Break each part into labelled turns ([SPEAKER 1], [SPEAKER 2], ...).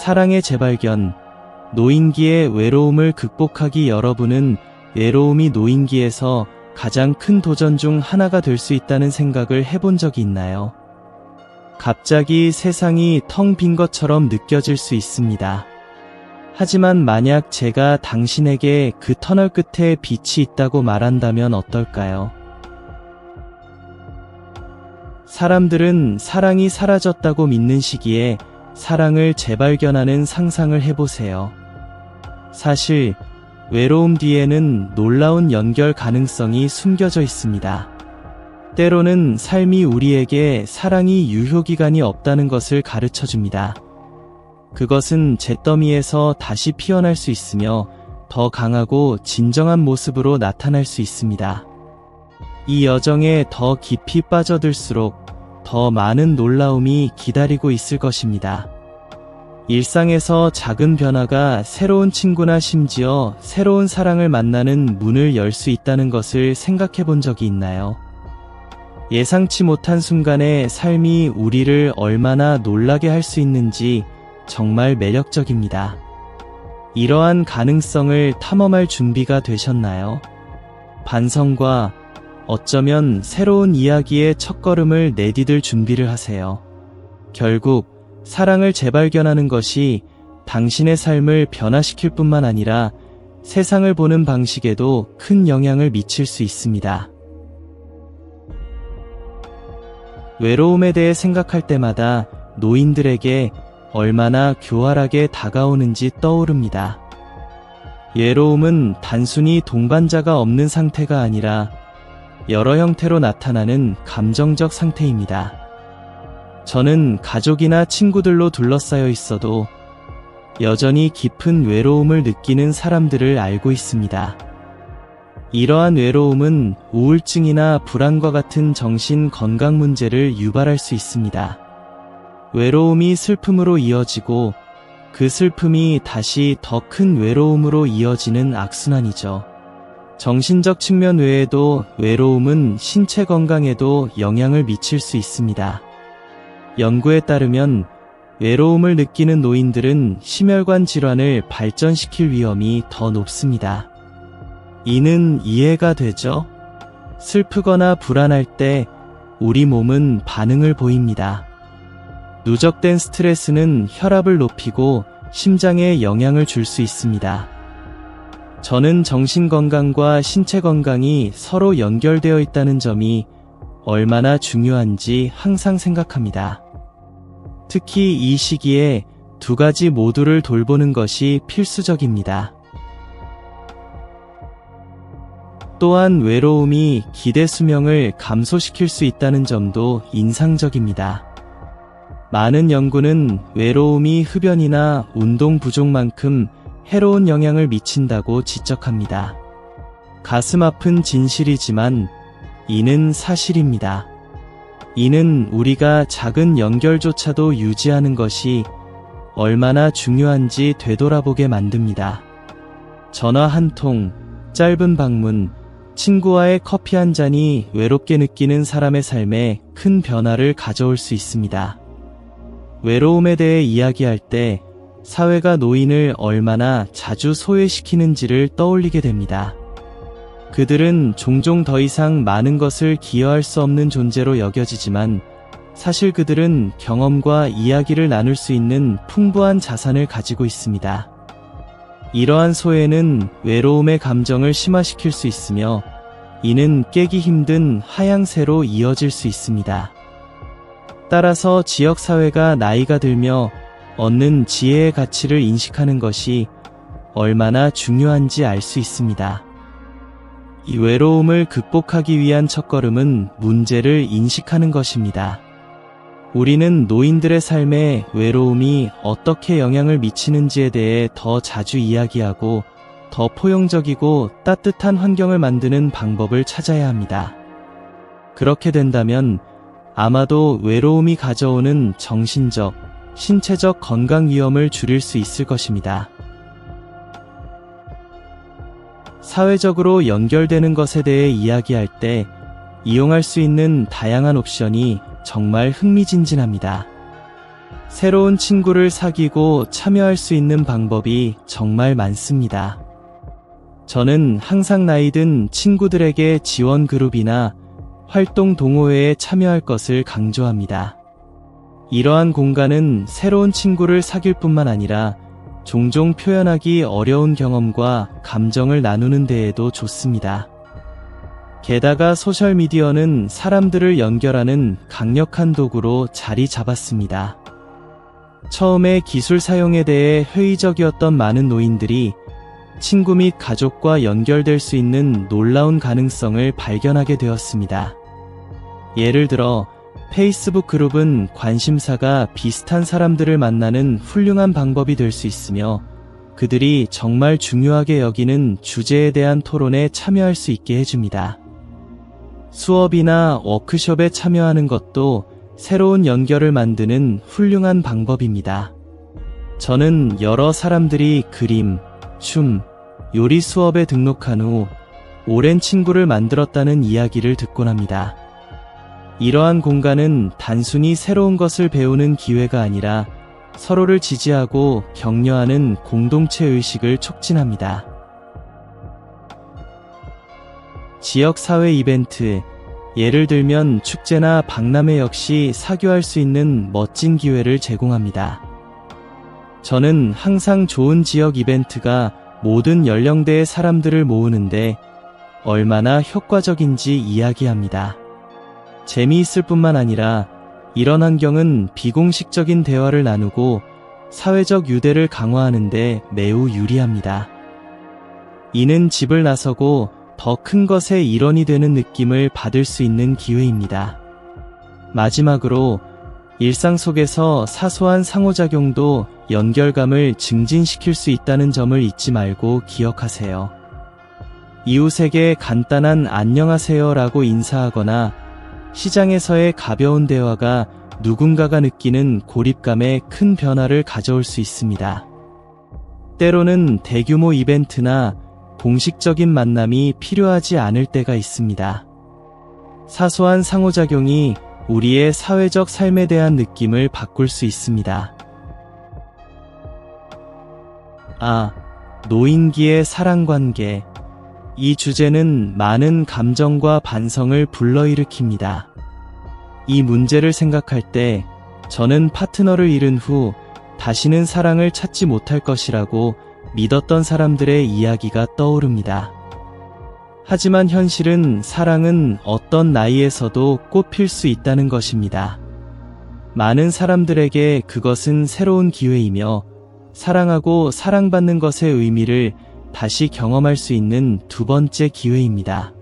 [SPEAKER 1] 사랑의 재발견, 노인기의 외로움을 극복하기. 여러분은 외로움이 노인기에서 가장 큰 도전 중 하나가 될 수 있다는 생각을 해본 적이 있나요? 갑자기 세상이 텅 빈 것처럼 느껴질 수 있습니다. 하지만 만약 제가 당신에게 그 터널 끝에 빛이 있다고 말한다면 어떨까요? 사람들은 사랑이 사라졌다고 믿는 시기에 사랑을 재발견하는 상상을 해보세요. 사실 외로움 뒤에는 놀라운 연결 가능성이 숨겨져 있습니다. 때로는 삶이 우리에게 사랑이 유효기간이 없다는 것을 가르쳐줍니다. 그것은 잿더미에서 다시 피어날 수 있으며 더 강하고 진정한 모습으로 나타날 수 있습니다. 이 여정에 더 깊이 빠져들수록 더 많은 놀라움이 기다리고 있을 것입니다. 일상에서 작은 변화가 새로운 친구나 심지어 새로운 사랑을 만나는 문을 열 수 있다는 것을 생각해 본 적이 있나요? 예상치 못한 순간에 삶이 우리를 얼마나 놀라게 할 수 있는지 정말 매력적입니다. 이러한 가능성을 탐험할 준비가 되셨나요? 반성과 어쩌면 새로운 이야기의 첫걸음을 내디딜 준비를 하세요. 결국 사랑을 재발견하는 것이 당신의 삶을 변화시킬 뿐만 아니라 세상을 보는 방식에도 큰 영향을 미칠 수 있습니다. 외로움에 대해 생각할 때마다 노인들에게 얼마나 교활하게 다가오는지 떠오릅니다. 외로움은 단순히 동반자가 없는 상태가 아니라 여러 형태로 나타나는 감정적 상태입니다. 저는 가족이나 친구들로 둘러싸여 있어도 여전히 깊은 외로움을 느끼는 사람들을 알고 있습니다. 이러한 외로움은 우울증이나 불안과 같은 정신 건강 문제를 유발할 수 있습니다. 외로움이 슬픔으로 이어지고 그 슬픔이 다시 더 큰 외로움으로 이어지는 악순환이죠. 정신적 측면 외에도 외로움은 신체 건강에도 영향을 미칠 수 있습니다. 연구에 따르면 외로움을 느끼는 노인들은 심혈관 질환을 발전시킬 위험이 더 높습니다. 이는 이해가 되죠? 슬프거나 불안할 때 우리 몸은 반응을 보입니다. 누적된 스트레스는 혈압을 높이고 심장에 영향을 줄 수 있습니다. 저는 정신 건강과 신체 건강이 서로 연결되어 있다는 점이 얼마나 중요한지 항상 생각합니다. 특히 이 시기에 두 가지 모두를 돌보는 것이 필수적입니다. 또한 외로움이 기대 수명을 감소시킬 수 있다는 점도 인상적입니다. 많은 연구는 외로움이 흡연이나 운동 부족만큼 해로운 영향을 미친다고 지적합니다. 가슴 아픈 진실이지만 이는 사실입니다. 이는 우리가 작은 연결조차도 유지하는 것이 얼마나 중요한지 되돌아보게 만듭니다. 전화 한 통, 짧은 방문, 친구와의 커피 한 잔이 외롭게 느끼는 사람의 삶에 큰 변화를 가져올 수 있습니다. 외로움에 대해 이야기할 때 사회가 노인을 얼마나 자주 소외시키는지를 떠올리게 됩니다. 그들은 종종 더 이상 많은 것을 기여할 수 없는 존재로 여겨지지만 사실 그들은 경험과 이야기를 나눌 수 있는 풍부한 자산을 가지고 있습니다. 이러한 소외는 외로움의 감정을 심화시킬 수 있으며 이는 깨기 힘든 하향세로 이어질 수 있습니다. 따라서 지역사회가 나이가 들며 얻는 지혜의 가치를 인식하는 것이 얼마나 중요한지 알 수 있습니다. 이 외로움을 극복하기 위한 첫걸음은 문제를 인식하는 것입니다. 우리는 노인들의 삶에 외로움이 어떻게 영향을 미치는지에 대해 더 자주 이야기하고 더 포용적이고 따뜻한 환경을 만드는 방법을 찾아야 합니다. 그렇게 된다면 아마도 외로움이 가져오는 정신적, 신체적 건강 위험을 줄일 수 있을 것입니다. 사회적으로 연결되는 것에 대해 이야기할 때 이용할 수 있는 다양한 옵션이 정말 흥미진진합니다. 새로운 친구를 사귀고 참여할 수 있는 방법이 정말 많습니다. 저는 항상 나이든 친구들에게 지원 그룹이나 활동 동호회에 참여할 것을 강조합니다. 이러한 공간은 새로운 친구를 사귈 뿐만 아니라 종종 표현하기 어려운 경험과 감정을 나누는 데에도 좋습니다. 게다가 소셜미디어는 사람들을 연결하는 강력한 도구로 자리 잡았습니다. 처음에 기술 사용에 대해 회의적이었던 많은 노인들이 친구 및 가족과 연결될 수 있는 놀라운 가능성을 발견하게 되었습니다. 예를 들어 페이스북 그룹은 관심사가 비슷한 사람들을 만나는 훌륭한 방법이 될 수 있으며, 그들이 정말 중요하게 여기는 주제에 대한 토론에 참여할 수 있게 해줍니다. 수업이나 워크숍에 참여하는 것도 새로운 연결을 만드는 훌륭한 방법입니다. 저는 여러 사람들이 그림, 춤, 요리 수업에 등록한 후 오랜 친구를 만들었다는 이야기를 듣곤 합니다. 이러한 공간은 단순히 새로운 것을 배우는 기회가 아니라 서로를 지지하고 격려하는 공동체 의식을 촉진합니다. 지역사회 이벤트, 예를 들면 축제나 박람회 역시 사교할 수 있는 멋진 기회를 제공합니다. 저는 항상 좋은 지역 이벤트가 모든 연령대의 사람들을 모으는데 얼마나 효과적인지 이야기합니다. 재미있을 뿐만 아니라 이런 환경은 비공식적인 대화를 나누고 사회적 유대를 강화하는 데 매우 유리합니다. 이는 집을 나서고 더 큰 것의 일원이 되는 느낌을 받을 수 있는 기회입니다. 마지막으로 일상 속에서 사소한 상호작용도 연결감을 증진시킬 수 있다는 점을 잊지 말고 기억하세요. 이웃에게 간단한 안녕하세요라고 인사하거나 시장에서의 가벼운 대화가 누군가가 느끼는 고립감에 큰 변화를 가져올 수 있습니다. 때로는 대규모 이벤트나 공식적인 만남이 필요하지 않을 때가 있습니다. 사소한 상호작용이 우리의 사회적 삶에 대한 느낌을 바꿀 수 있습니다. 노인기의 사랑관계. 이 주제는 많은 감정과 반성을 불러일으킵니다. 이 문제를 생각할 때 저는 파트너를 잃은 후 다시는 사랑을 찾지 못할 것이라고 믿었던 사람들의 이야기가 떠오릅니다. 하지만 현실은 사랑은 어떤 나이에서도 꽃필 수 있다는 것입니다. 많은 사람들에게 그것은 새로운 기회이며 사랑하고 사랑받는 것의 의미를 다시 경험할 수 있는 두 번째 기회입니다.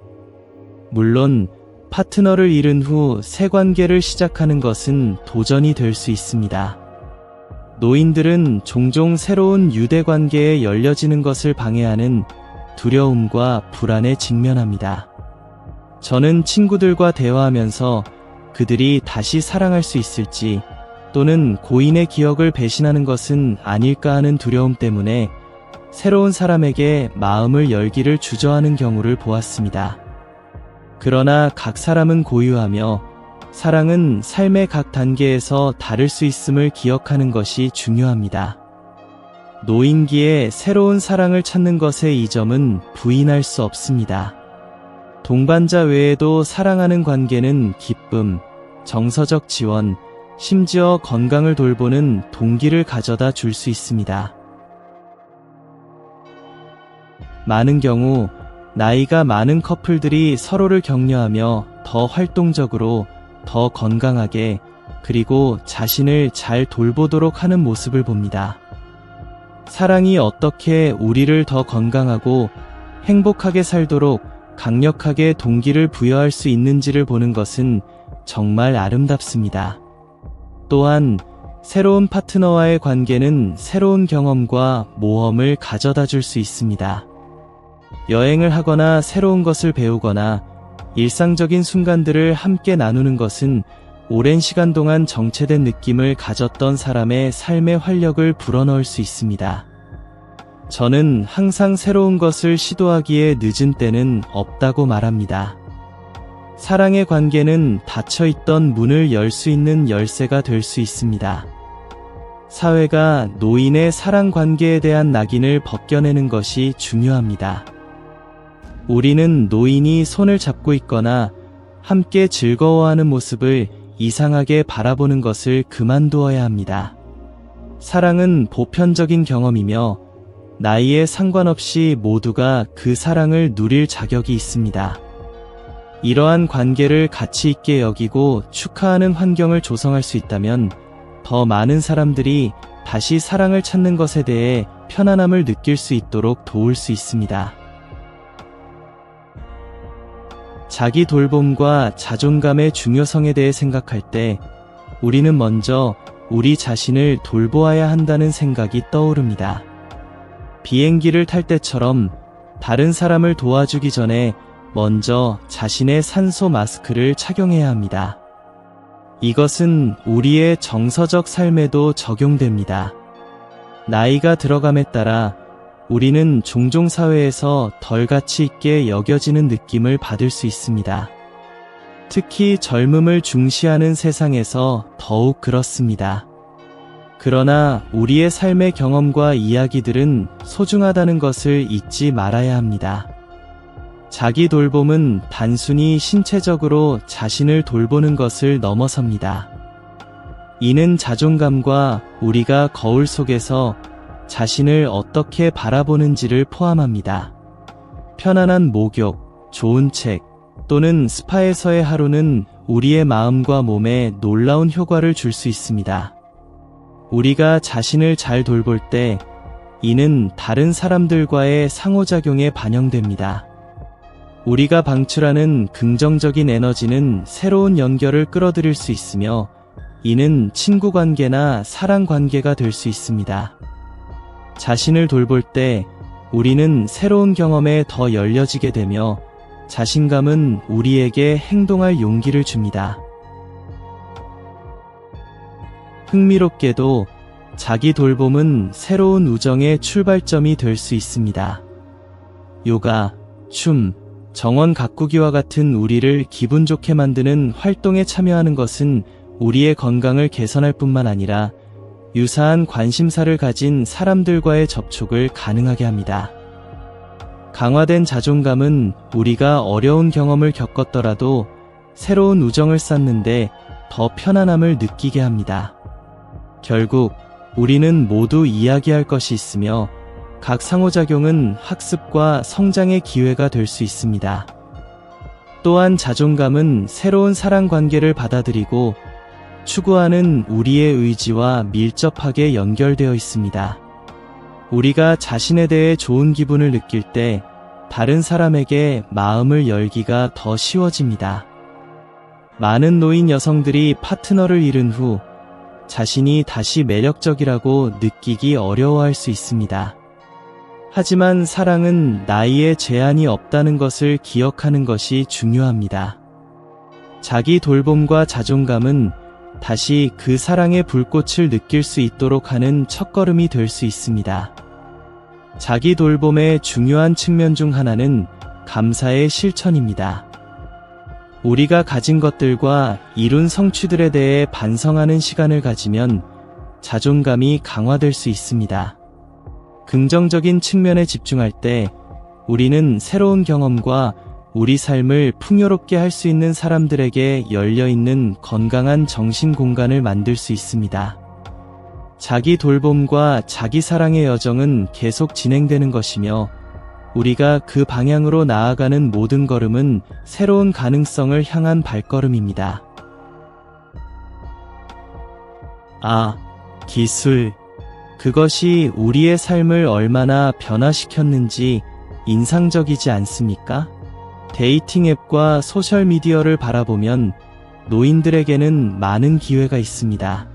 [SPEAKER 1] 물론 파트너를 잃은 후 새 관계를 시작하는 것은 도전이 될 수 있습니다. 노인들은 종종 새로운 유대 관계에 열려지는 것을 방해하는 두려움과 불안에 직면합니다. 저는 친구들과 대화하면서 그들이 다시 사랑할 수 있을지 또는 고인의 기억을 배신하는 것은 아닐까 하는 두려움 때문에 새로운 사람에게 마음을 열기를 주저하는 경우를 보았습니다. 그러나 각 사람은 고유하며 사랑은 삶의 각 단계에서 다를 수 있음을 기억하는 것이 중요합니다. 노인기에 새로운 사랑을 찾는 것의 이점은 부인할 수 없습니다. 동반자 외에도 사랑하는 관계는 기쁨, 정서적 지원, 심지어 건강을 돌보는 동기를 가져다 줄 수 있습니다. 많은 경우 나이가 많은 커플들이 서로를 격려하며 더 활동적으로, 더 건강하게, 그리고 자신을 잘 돌보도록 하는 모습을 봅니다. 사랑이 어떻게 우리를 더 건강하고 행복하게 살도록 강력하게 동기를 부여할 수 있는지를 보는 것은 정말 아름답습니다. 또한 새로운 파트너와의 관계는 새로운 경험과 모험을 가져다 줄 수 있습니다. 여행을 하거나 새로운 것을 배우거나 일상적인 순간들을 함께 나누는 것은 오랜 시간 동안 정체된 느낌을 가졌던 사람의 삶의 활력을 불어넣을 수 있습니다. 저는 항상 새로운 것을 시도하기에 늦은 때는 없다고 말합니다. 사랑의 관계는 닫혀있던 문을 열 수 있는 열쇠가 될 수 있습니다. 사회가 노인의 사랑 관계에 대한 낙인을 벗겨내는 것이 중요합니다. 우리는 노인이 손을 잡고 있거나 함께 즐거워하는 모습을 이상하게 바라보는 것을 그만두어야 합니다. 사랑은 보편적인 경험이며 나이에 상관없이 모두가 그 사랑을 누릴 자격이 있습니다. 이러한 관계를 가치 있게 여기고 축하하는 환경을 조성할 수 있다면 더 많은 사람들이 다시 사랑을 찾는 것에 대해 편안함을 느낄 수 있도록 도울 수 있습니다. 자기 돌봄과 자존감의 중요성에 대해 생각할 때 우리는 먼저 우리 자신을 돌보아야 한다는 생각이 떠오릅니다. 비행기를 탈 때처럼 다른 사람을 도와주기 전에 먼저 자신의 산소 마스크를 착용해야 합니다. 이것은 우리의 정서적 삶에도 적용됩니다. 나이가 들어감에 따라 우리는 종종 사회에서 덜 가치 있게 여겨지는 느낌을 받을 수 있습니다. 특히 젊음을 중시하는 세상에서 더욱 그렇습니다. 그러나 우리의 삶의 경험과 이야기들은 소중하다는 것을 잊지 말아야 합니다. 자기 돌봄은 단순히 신체적으로 자신을 돌보는 것을 넘어섭니다. 이는 자존감과 우리가 거울 속에서 자신을 어떻게 바라보는지를 포함합니다. 편안한 목욕, 좋은 책, 또는 스파에서의 하루는 우리의 마음과 몸에 놀라운 효과를 줄 수 있습니다. 우리가 자신을 잘 돌볼 때 이는 다른 사람들과의 상호작용에 반영됩니다. 우리가 방출하는 긍정적인 에너지는 새로운 연결을 끌어들일 수 있으며 이는 친구 관계나 사랑 관계가 될 수 있습니다. 자신을 돌볼 때 우리는 새로운 경험에 더 열려지게 되며 자신감은 우리에게 행동할 용기를 줍니다. 흥미롭게도 자기 돌봄은 새로운 우정의 출발점이 될 수 있습니다. 요가, 춤, 정원 가꾸기와 같은 우리를 기분 좋게 만드는 활동에 참여하는 것은 우리의 건강을 개선할 뿐만 아니라 유사한 관심사를 가진 사람들과의 접촉을 가능하게 합니다. 강화된 자존감은 우리가 어려운 경험을 겪었더라도 새로운 우정을 쌓는데 더 편안함을 느끼게 합니다. 결국 우리는 모두 이야기할 것이 있으며 각 상호작용은 학습과 성장의 기회가 될 수 있습니다. 또한 자존감은 새로운 사랑 관계를 받아들이고 추구하는 우리의 의지와 밀접하게 연결되어 있습니다. 우리가 자신에 대해 좋은 기분을 느낄 때 다른 사람에게 마음을 열기가 더 쉬워집니다. 많은 노인 여성들이 파트너를 잃은 후 자신이 다시 매력적이라고 느끼기 어려워할 수 있습니다. 하지만 사랑은 나이에 제한이 없다는 것을 기억하는 것이 중요합니다. 자기 돌봄과 자존감은 다시 그 사랑의 불꽃을 느낄 수 있도록 하는 첫걸음이 될 수 있습니다. 자기 돌봄의 중요한 측면 중 하나는 감사의 실천입니다. 우리가 가진 것들과 이룬 성취들에 대해 반성하는 시간을 가지면 자존감이 강화될 수 있습니다. 긍정적인 측면에 집중할 때 우리는 새로운 경험과 우리 삶을 풍요롭게 할 수 있는 사람들에게 열려있는 건강한 정신 공간을 만들 수 있습니다. 자기 돌봄과 자기 사랑의 여정은 계속 진행되는 것이며 우리가 그 방향으로 나아가는 모든 걸음은 새로운 가능성을 향한 발걸음입니다. 기술. 그것이 우리의 삶을 얼마나 변화시켰는지 인상적이지 않습니까? 데이팅 앱과 소셜미디어를 바라보면 노인들에게는 많은 기회가 있습니다.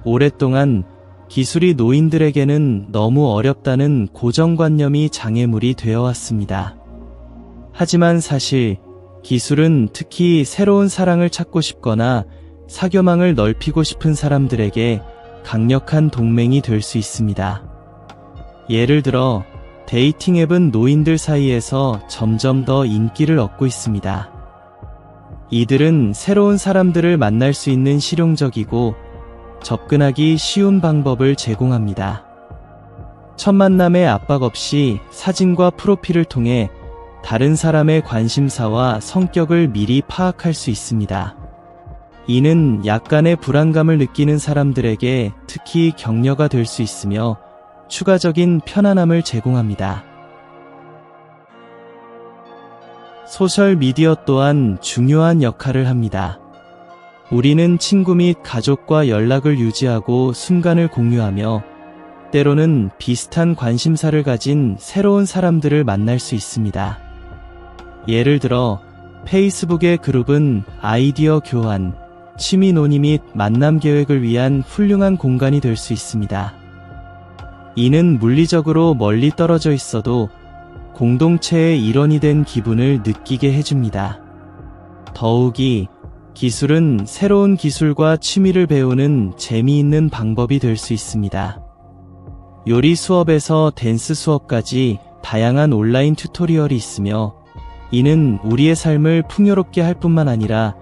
[SPEAKER 1] 오랫동안 기술이 노인들에게는 너무 어렵다는 고정관념이 장애물이 되어 왔습니다. 하지만 사실 기술은 특히 새로운 사랑을 찾고 싶거나 사교망을 넓히고 싶은 사람들에게 강력한 동맹이 될 수 있습니다. 예를 들어 데이팅 앱은 노인들 사이에서 점점 더 인기를 얻고 있습니다. 이들은 새로운 사람들을 만날 수 있는 실용적이고 접근하기 쉬운 방법을 제공합니다. 첫 만남의 압박 없이 사진과 프로필을 통해 다른 사람의 관심사와 성격을 미리 파악할 수 있습니다. 이는 약간의 불안감을 느끼는 사람들에게 특히 격려가 될 수 있으며 추가적인 편안함을 제공합니다. 소셜미디어 또한 중요한 역할을 합니다. 우리는 친구 및 가족과 연락을 유지하고 순간을 공유하며 때로는 비슷한 관심사를 가진 새로운 사람들을 만날 수 있습니다. 예를 들어 페이스북의 그룹은 아이디어 교환, 취미 논의 및 만남 계획을 위한 훌륭한 공간이 될 수 있습니다. 이는 물리적으로 멀리 떨어져 있어도 공동체의 일원이 된 기분을 느끼게 해줍니다. 더욱이 기술은 새로운 기술과 취미를 배우는 재미있는 방법이 될 수 있습니다. 요리 수업에서 댄스 수업까지 다양한 온라인 튜토리얼이 있으며 이는 우리의 삶을 풍요롭게 할 뿐만 아니라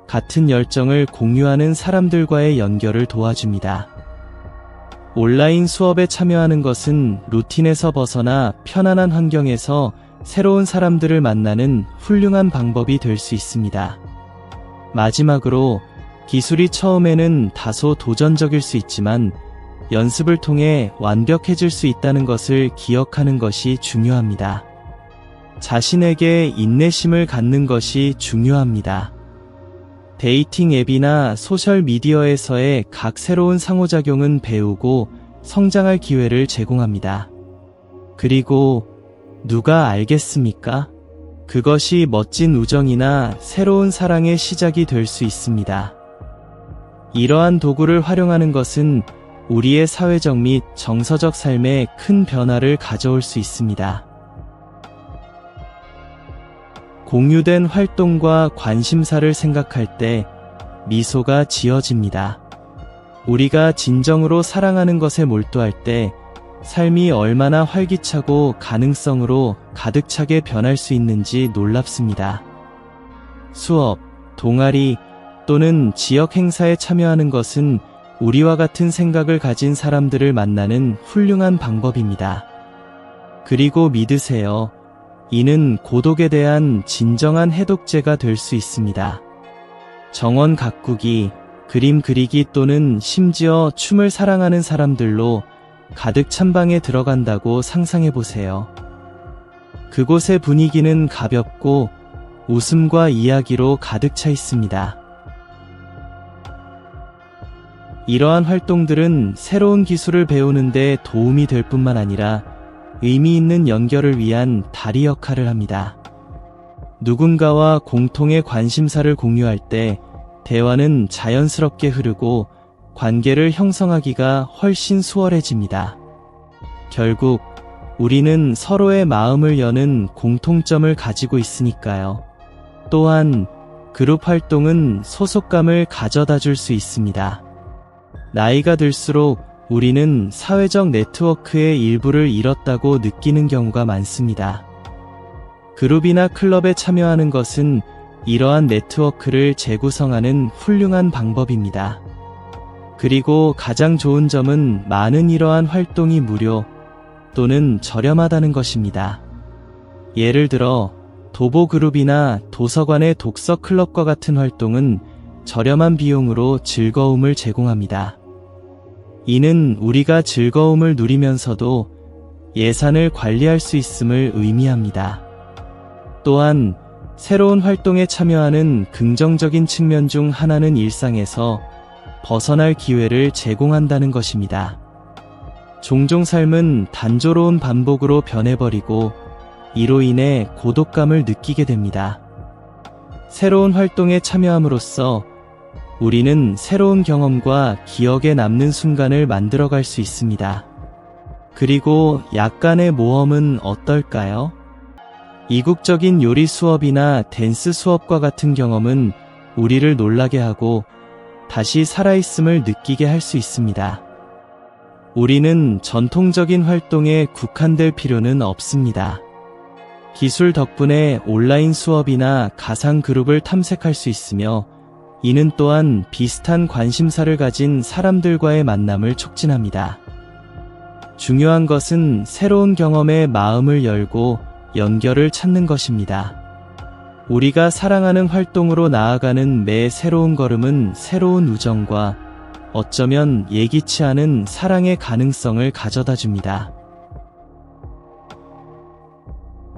[SPEAKER 1] 같은 열정을 공유하는 사람들과의 연결을 도와줍니다. 온라인 수업에 참여하는 것은 루틴에서 벗어나 편안한 환경에서 새로운 사람들을 만나는 훌륭한 방법이 될 수 있습니다. 마지막으로 기술이 처음에는 다소 도전적일 수 있지만 연습을 통해 완벽해질 수 있다는 것을 기억하는 것이 중요합니다. 자신에게 인내심을 갖는 것이 중요합니다. 데이팅 앱이나 소셜미디어에서의 각 새로운 상호작용은 배우고 성장할 기회를 제공합니다. 그리고 누가 알겠습니까? 그것이 멋진 우정이나 새로운 사랑의 시작이 될 수 있습니다. 이러한 도구를 활용하는 것은 우리의 사회적 및 정서적 삶에 큰 변화를 가져올 수 있습니다. 공유된 활동과 관심사를 생각할 때 미소가 지어집니다. 우리가 진정으로 사랑하는 것에 몰두할 때 삶이 얼마나 활기차고 가능성으로 가득 차게 변할 수 있는지 놀랍습니다. 수업, 동아리 또는 지역 행사에 참여하는 것은 우리와 같은 생각을 가진 사람들을 만나는 훌륭한 방법입니다. 그리고 믿으세요. 이는 고독에 대한 진정한 해독제가 될 수 있습니다. 정원 가꾸기, 그림 그리기 또는 심지어 춤을 사랑하는 사람들로 가득 찬 방에 들어간다고 상상해보세요. 그곳의 분위기는 가볍고 웃음과 이야기로 가득 차 있습니다. 이러한 활동들은 새로운 기술을 배우는 데 도움이 될 뿐만 아니라 의미 있는 연결을 위한 다리 역할을 합니다. 누군가와 공통의 관심사를 공유할 때 대화는 자연스럽게 흐르고 관계를 형성하기가 훨씬 수월해집니다. 결국 우리는 서로의 마음을 여는 공통점을 가지고 있으니까요. 또한 그룹 활동은 소속감을 가져다 줄 수 있습니다. 나이가 들수록 우리는 사회적 네트워크의 일부를 잃었다고 느끼는 경우가 많습니다. 그룹이나 클럽에 참여하는 것은 이러한 네트워크를 재구성하는 훌륭한 방법입니다. 그리고 가장 좋은 점은 많은 이러한 활동이 무료 또는 저렴하다는 것입니다. 예를 들어 도보그룹이나 도서관의 독서 클럽과 같은 활동은 저렴한 비용으로 즐거움을 제공합니다. 이는 우리가 즐거움을 누리면서도 예산을 관리할 수 있음을 의미합니다. 또한 새로운 활동에 참여하는 긍정적인 측면 중 하나는 일상에서 벗어날 기회를 제공한다는 것입니다. 종종 삶은 단조로운 반복으로 변해버리고 이로 인해 고독감을 느끼게 됩니다. 새로운 활동에 참여함으로써 우리는 새로운 경험과 기억에 남는 순간을 만들어갈 수 있습니다. 그리고 약간의 모험은 어떨까요? 이국적인 요리 수업이나 댄스 수업과 같은 경험은 우리를 놀라게 하고 다시 살아있음을 느끼게 할 수 있습니다. 우리는 전통적인 활동에 국한될 필요는 없습니다. 기술 덕분에 온라인 수업이나 가상 그룹을 탐색할 수 있으며 이는 또한 비슷한 관심사를 가진 사람들과의 만남을 촉진합니다. 중요한 것은 새로운 경험에 마음을 열고 연결을 찾는 것입니다. 우리가 사랑하는 활동으로 나아가는 매 새로운 걸음은 새로운 우정과 어쩌면 예기치 않은 사랑의 가능성을 가져다 줍니다.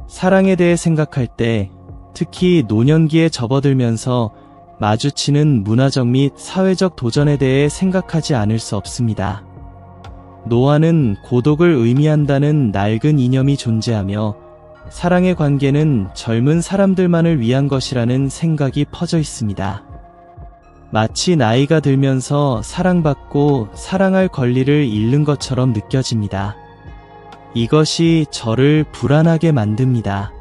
[SPEAKER 1] 사랑에 대해 생각할 때 특히 노년기에 접어들면서 마주치는 문화적 및 사회적 도전에 대해 생각하지 않을 수 없습니다. 노화는 고독을 의미한다는 낡은 이념이 존재하며 사랑의 관계는 젊은 사람들만을 위한 것이라는 생각이 퍼져 있습니다. 마치 나이가 들면서 사랑받고 사랑할 권리를 잃는 것처럼 느껴집니다. 이것이 저를 불안하게 만듭니다.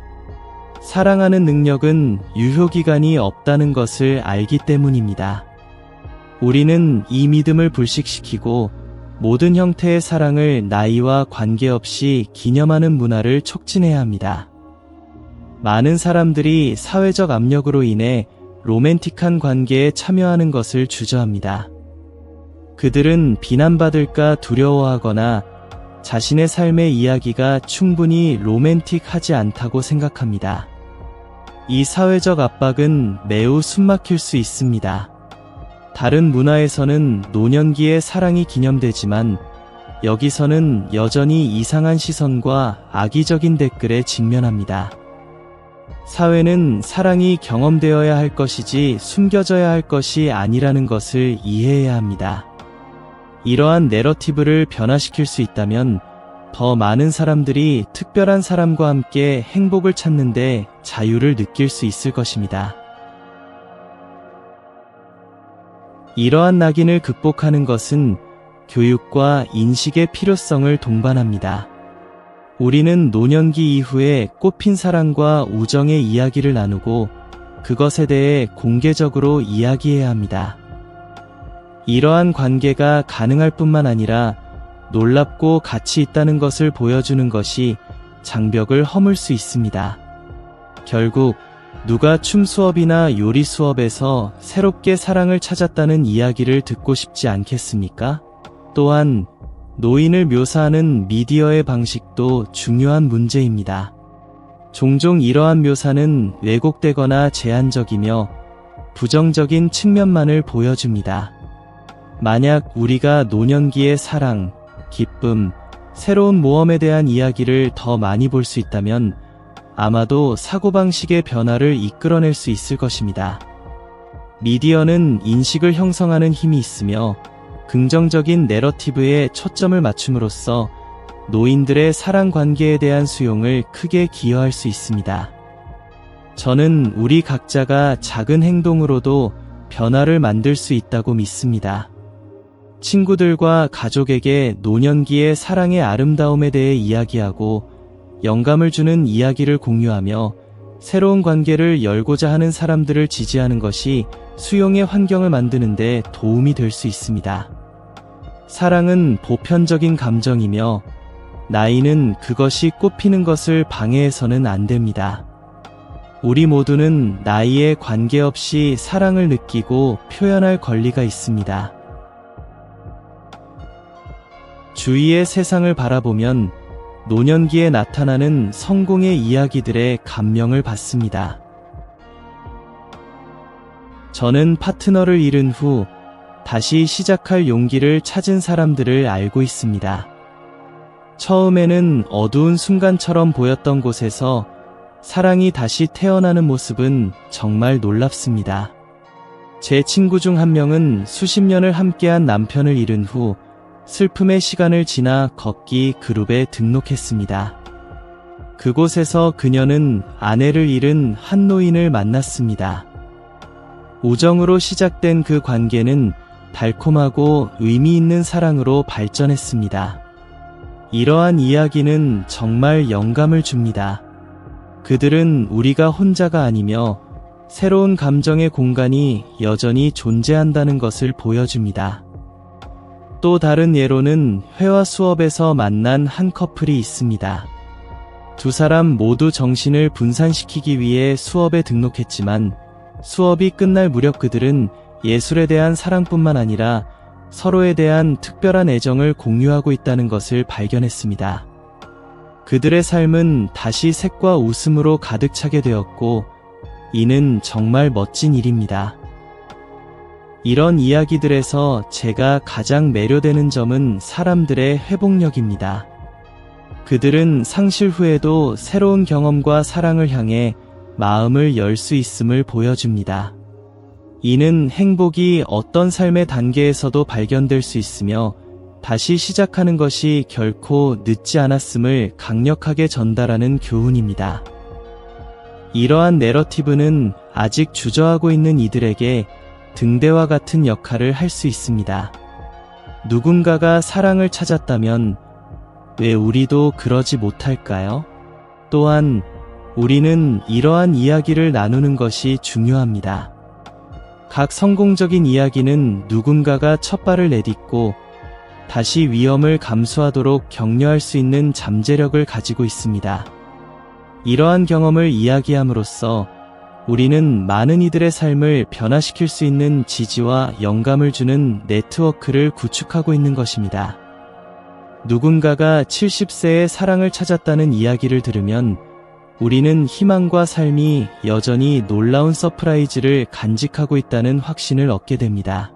[SPEAKER 1] 사랑하는 능력은 유효기간이 없다는 것을 알기 때문입니다. 우리는 이 믿음을 불식시키고 모든 형태의 사랑을 나이와 관계없이 기념하는 문화를 촉진해야 합니다. 많은 사람들이 사회적 압력으로 인해 로맨틱한 관계에 참여하는 것을 주저합니다. 그들은 비난받을까 두려워하거나 자신의 삶의 이야기가 충분히 로맨틱하지 않다고 생각합니다. 이 사회적 압박은 매우 숨막힐 수 있습니다. 다른 문화에서는 노년기의 사랑이 기념되지만 여기서는 여전히 이상한 시선과 악의적인 댓글에 직면합니다. 사회는 사랑이 경험되어야 할 것이지 숨겨져야 할 것이 아니라는 것을 이해해야 합니다. 이러한 내러티브를 변화시킬 수 있다면 더 많은 사람들이 특별한 사람과 함께 행복을 찾는데 자유를 느낄 수 있을 것입니다. 이러한 낙인을 극복하는 것은 교육과 인식의 필요성을 동반합니다. 우리는 노년기 이후에 꽃핀 사랑과 우정의 이야기를 나누고 그것에 대해 공개적으로 이야기해야 합니다. 이러한 관계가 가능할 뿐만 아니라 놀랍고 가치 있다는 것을 보여주는 것이 장벽을 허물 수 있습니다. 결국 누가 춤 수업이나 요리 수업에서 새롭게 사랑을 찾았다는 이야기를 듣고 싶지 않겠습니까? 또한 노인을 묘사하는 미디어의 방식도 중요한 문제입니다. 종종 이러한 묘사는 왜곡되거나 제한적이며 부정적인 측면만을 보여줍니다. 만약 우리가 노년기의 사랑, 기쁨, 새로운 모험에 대한 이야기를 더 많이 볼 수 있다면 아마도 사고방식의 변화를 이끌어낼 수 있을 것입니다. 미디어는 인식을 형성하는 힘이 있으며 긍정적인 내러티브에 초점을 맞춤으로써 노인들의 사랑 관계에 대한 수용을 크게 기여할 수 있습니다. 저는 우리 각자가 작은 행동으로도 변화를 만들 수 있다고 믿습니다. 친구들과 가족에게 노년기의 사랑의 아름다움에 대해 이야기하고 영감을 주는 이야기를 공유하며 새로운 관계를 열고자 하는 사람들을 지지하는 것이 수용의 환경을 만드는 데 도움이 될 수 있습니다. 사랑은 보편적인 감정이며 나이는 그것이 꽃피는 것을 방해해서는 안 됩니다. 우리 모두는 나이에 관계없이 사랑을 느끼고 표현할 권리가 있습니다. 주위의 세상을 바라보면 노년기에 나타나는 성공의 이야기들에 감명을 받습니다. 저는 파트너를 잃은 후 다시 시작할 용기를 찾은 사람들을 알고 있습니다. 처음에는 어두운 순간처럼 보였던 곳에서 사랑이 다시 태어나는 모습은 정말 놀랍습니다. 제 친구 중 한 명은 수십 년을 함께한 남편을 잃은 후 슬픔의 시간을 지나 걷기 그룹에 등록했습니다. 그곳에서 그녀는 아내를 잃은 한 노인을 만났습니다. 우정으로 시작된 그 관계는 달콤하고 의미 있는 사랑으로 발전했습니다. 이러한 이야기는 정말 영감을 줍니다. 그들은 우리가 혼자가 아니며 새로운 감정의 공간이 여전히 존재한다는 것을 보여줍니다. 또 다른 예로는 회화 수업에서 만난 한 커플이 있습니다. 두 사람 모두 정신을 분산시키기 위해 수업에 등록했지만 수업이 끝날 무렵 그들은 예술에 대한 사랑뿐만 아니라 서로에 대한 특별한 애정을 공유하고 있다는 것을 발견했습니다. 그들의 삶은 다시 색과 웃음으로 가득 차게 되었고, 이는 정말 멋진 일입니다. 이런 이야기들에서 제가 가장 매료되는 점은 사람들의 회복력입니다. 그들은 상실 후에도 새로운 경험과 사랑을 향해 마음을 열 수 있음을 보여줍니다. 이는 행복이 어떤 삶의 단계에서도 발견될 수 있으며 다시 시작하는 것이 결코 늦지 않았음을 강력하게 전달하는 교훈입니다. 이러한 내러티브는 아직 주저하고 있는 이들에게 등대와 같은 역할을 할 수 있습니다. 누군가가 사랑을 찾았다면 왜 우리도 그러지 못할까요? 또한 우리는 이러한 이야기를 나누는 것이 중요합니다. 각 성공적인 이야기는 누군가가 첫 발을 내딛고 다시 위험을 감수하도록 격려할 수 있는 잠재력을 가지고 있습니다. 이러한 경험을 이야기함으로써 우리는 많은 이들의 삶을 변화시킬 수 있는 지지와 영감을 주는 네트워크를 구축하고 있는 것입니다. 누군가가 70세에 사랑을 찾았다는 이야기를 들으면 우리는 희망과 삶이 여전히 놀라운 서프라이즈를 간직하고 있다는 확신을 얻게 됩니다.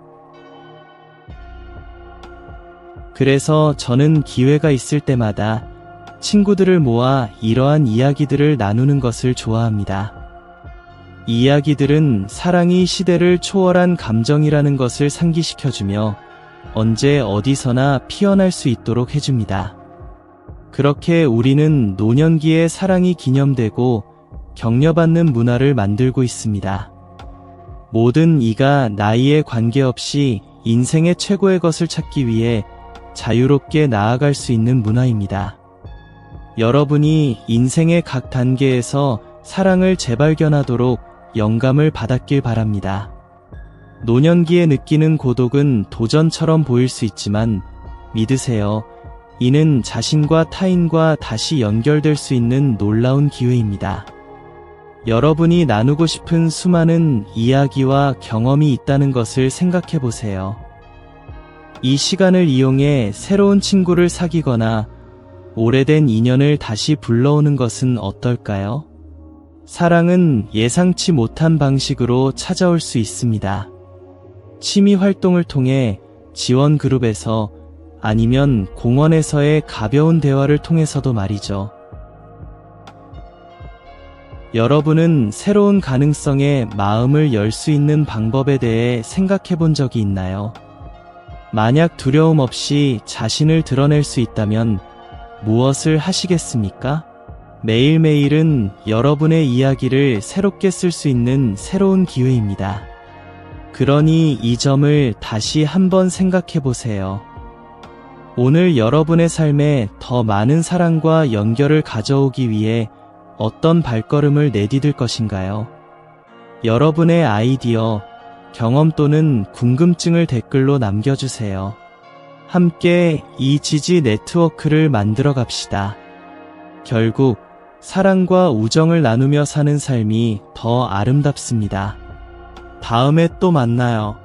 [SPEAKER 1] 그래서 저는 기회가 있을 때마다 친구들을 모아 이러한 이야기들을 나누는 것을 좋아합니다. 이 이야기들은 사랑이 시대를 초월한 감정이라는 것을 상기시켜주며 언제 어디서나 피어날 수 있도록 해줍니다. 그렇게 우리는 노년기의 사랑이 기념되고 격려받는 문화를 만들고 있습니다. 모든 이가 나이에 관계없이 인생의 최고의 것을 찾기 위해 자유롭게 나아갈 수 있는 문화입니다. 여러분이 인생의 각 단계에서 사랑을 재발견하도록 영감을 받았길 바랍니다. 노년기에 느끼는 고독은 도전처럼 보일 수 있지만 믿으세요. 이는 자신과 타인과 다시 연결될 수 있는 놀라운 기회입니다. 여러분이 나누고 싶은 수많은 이야기와 경험이 있다는 것을 생각해 보세요. 이 시간을 이용해 새로운 친구를 사귀거나 오래된 인연을 다시 불러오는 것은 어떨까요? 사랑은 예상치 못한 방식으로 찾아올 수 있습니다. 취미 활동을 통해, 지원 그룹에서, 아니면 공원에서의 가벼운 대화를 통해서도 말이죠. 여러분은 새로운 가능성에 마음을 열 수 있는 방법에 대해 생각해 본 적이 있나요? 만약 두려움 없이 자신을 드러낼 수 있다면 무엇을 하시겠습니까? 매일매일은 여러분의 이야기를 새롭게 쓸 수 있는 새로운 기회입니다. 그러니 이 점을 다시 한번 생각해 보세요. 오늘 여러분의 삶에 더 많은 사랑과 연결을 가져오기 위해 어떤 발걸음을 내디딜 것인가요? 여러분의 아이디어, 경험 또는 궁금증을 댓글로 남겨주세요. 함께 이 지지 네트워크를 만들어 갑시다. 결국 사랑과 우정을 나누며 사는 삶이 더 아름답습니다. 다음에 또 만나요.